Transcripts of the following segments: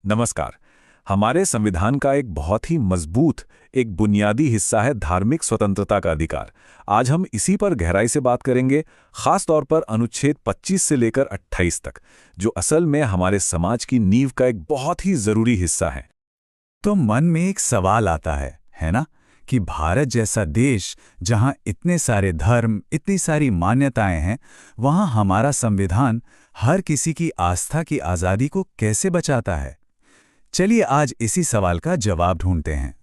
नमस्कार। हमारे संविधान का एक बहुत ही मजबूत, एक बुनियादी हिस्सा है धार्मिक स्वतंत्रता का अधिकार। आज हम इसी पर गहराई से बात करेंगे, खास तौर पर अनुच्छेद 25 से लेकर 28 तक, जो असल में हमारे समाज की नींव का एक बहुत ही जरूरी हिस्सा है। तो मन में एक सवाल आता है ना, कि भारत जैसा देश जहां इतने सारे धर्म, इतनी सारी मान्यताएं हैं, वहां हमारा संविधान हर किसी की आस्था की आज़ादी को कैसे बचाता है। चलिए आज इसी सवाल का जवाब ढूंढते हैं।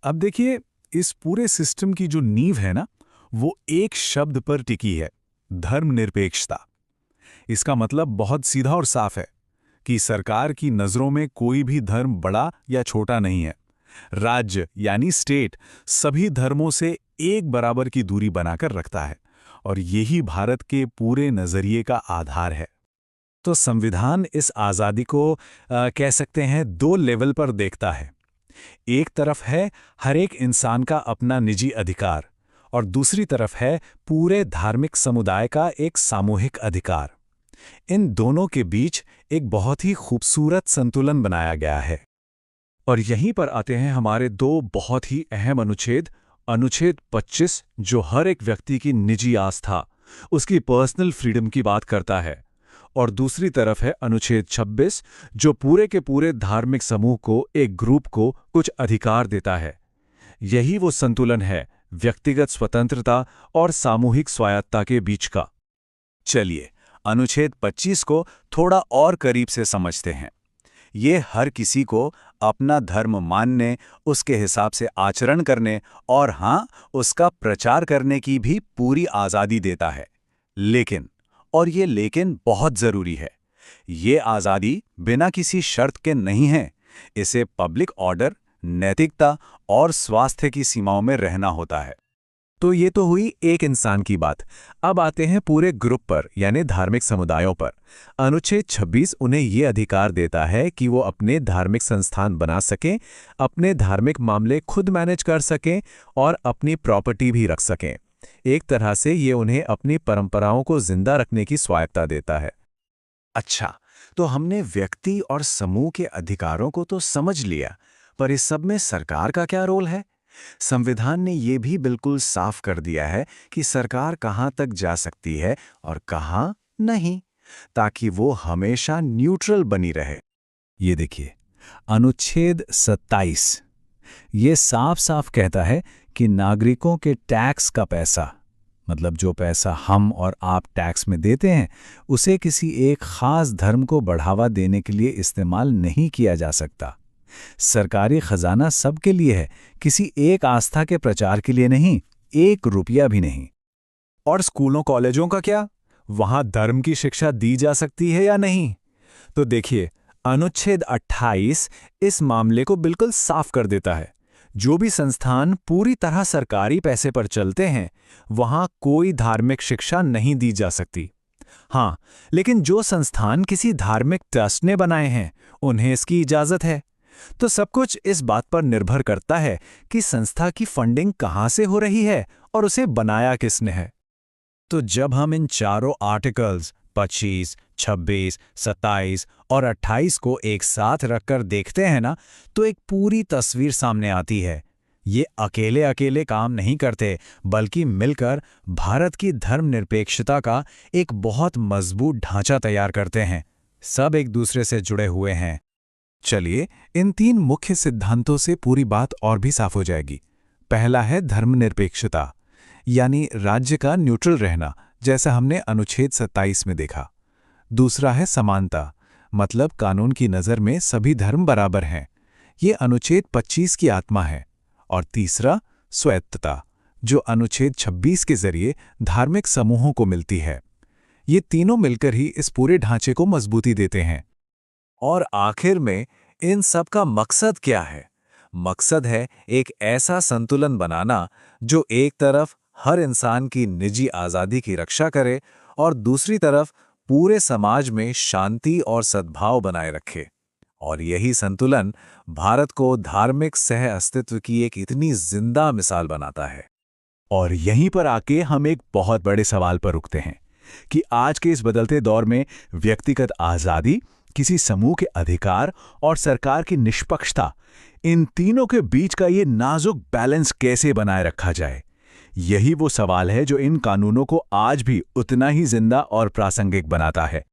अब देखिए, इस पूरे सिस्टम की जो नींव है ना, वो एक शब्द पर टिकी है, धर्मनिरपेक्षता। इसका मतलब बहुत सीधा और साफ है कि सरकार की नज़रों में कोई भी धर्म बड़ा या छोटा नहीं है। राज्य यानी स्टेट सभी धर्मों से एक बराबर की दूरी बनाकर रखता है, और यही भारत के पूरे नज़रिए का आधार है। तो संविधान इस आज़ादी को कह सकते हैं दो लेवल पर देखता है। एक तरफ है हर एक इंसान का अपना निजी अधिकार, और दूसरी तरफ है पूरे धार्मिक समुदाय का एक सामूहिक अधिकार। इन दोनों के बीच एक बहुत ही खूबसूरत संतुलन बनाया गया है। और यहीं पर आते हैं हमारे दो बहुत ही अहम अनुच्छेद। अनुच्छेद 25 जो हर एक व्यक्ति की निजी आस्था, उसकी पर्सनल फ्रीडम की बात करता है, और दूसरी तरफ है अनुच्छेद 26 जो पूरे के पूरे धार्मिक समूह को, एक ग्रुप को कुछ अधिकार देता है। यही वो संतुलन है व्यक्तिगत स्वतंत्रता और सामूहिक स्वायत्तता के बीच का। चलिए अनुच्छेद 25 को थोड़ा और करीब से समझते हैं। ये हर किसी को अपना धर्म मानने, उसके हिसाब से आचरण करने और हाँ, उसका प्रचार करने की भी पूरी आज़ादी देता है। लेकिन, और ये लेकिन बहुत ज़रूरी है, ये आज़ादी बिना किसी शर्त के नहीं है। इसे पब्लिक ऑर्डर, नैतिकता और स्वास्थ्य की सीमाओं में रहना होता है। तो ये तो हुई एक इंसान की बात। अब आते हैं पूरे ग्रुप पर, यानी धार्मिक समुदायों पर। अनुच्छेद 26 उन्हें ये अधिकार देता है कि वो अपने धार्मिक संस्थान बना सकें, अपने धार्मिक मामले खुद मैनेज कर सकें और अपनी प्रॉपर्टी भी रख सकें। एक तरह से ये उन्हें अपनी परंपराओं को जिंदा रखने की स्वायत्तता देता है। अच्छा, तो हमने व्यक्ति और समूह के अधिकारों को तो समझ लिया, पर इस सब में सरकार का क्या रोल है? संविधान ने ये भी बिल्कुल साफ कर दिया है कि सरकार कहाँ तक जा सकती है और कहाँ नहीं, ताकि वो हमेशा न्यूट्रल बनी रहे। ये देखिए, अनुच्छेद 27 ये साफ साफ कहता है कि नागरिकों के टैक्स का पैसा, मतलब जो पैसा हम और आप टैक्स में देते हैं, उसे किसी एक खास धर्म को बढ़ावा देने के लिए इस्तेमाल नहीं किया जा सकता। सरकारी खजाना सबके लिए है, किसी एक आस्था के प्रचार के लिए नहीं, 1 रुपया भी नहीं। और स्कूलों कॉलेजों का क्या? वहां धर्म की शिक्षा दी जा सकती है या नहीं? तो देखिए, अनुच्छेद 28 इस मामले को बिल्कुल साफ कर देता है। जो भी संस्थान पूरी तरह सरकारी पैसे पर चलते हैं, वहां कोई धार्मिक शिक्षा नहीं दी जा सकती। हाँ, लेकिन जो संस्थान किसी धार्मिक ट्रस्ट ने बनाए हैं, उन्हें इसकी इजाजत है। तो सब कुछ इस बात पर निर्भर करता है कि संस्था की फंडिंग कहां से हो रही है और उसे बनाया किसने है। तो जब हम इन चारों आर्टिकल्स 25, 26, 27 और 28 को एक साथ रखकर देखते हैं ना, तो एक पूरी तस्वीर सामने आती है। ये अकेले अकेले काम नहीं करते, बल्कि मिलकर भारत की धर्मनिरपेक्षता का एक बहुत मजबूत ढांचा तैयार करते हैं। सब एक दूसरे से जुड़े हुए हैं। चलिए, इन 3 मुख्य सिद्धांतों से पूरी बात और भी साफ हो जाएगी। पहला है धर्मनिरपेक्षता, यानी राज्य का न्यूट्रल रहना, जैसा हमने अनुच्छेद 27 में देखा। दूसरा है समानता, मतलब कानून की नज़र में सभी धर्म बराबर हैं। ये अनुच्छेद 25 की आत्मा है। और तीसरा स्वायत्तता, जो अनुच्छेद 26 के जरिए धार्मिक समूहों को मिलती है। ये तीनों मिलकर ही इस पूरे ढांचे को मजबूती देते हैं। और आखिर में इन सब का मकसद क्या है? मकसद है एक ऐसा संतुलन बनाना जो एक तरफ हर इंसान की निजी आज़ादी की रक्षा करे और दूसरी तरफ पूरे समाज में शांति और सद्भाव बनाए रखे। और यही संतुलन भारत को धार्मिक सह अस्तित्व की एक इतनी जिंदा मिसाल बनाता है। और यहीं पर आके हम एक बहुत बड़े सवाल पर रुकते हैं कि आज के इस बदलते दौर में व्यक्तिगत आज़ादी किसी समूह के अधिकार और सरकार की निष्पक्षता, इन तीनों के बीच का ये नाजुक बैलेंस कैसे बनाए रखा जाए, यही वो सवाल है जो इन कानूनों को आज भी उतना ही जिंदा और प्रासंगिक बनाता है।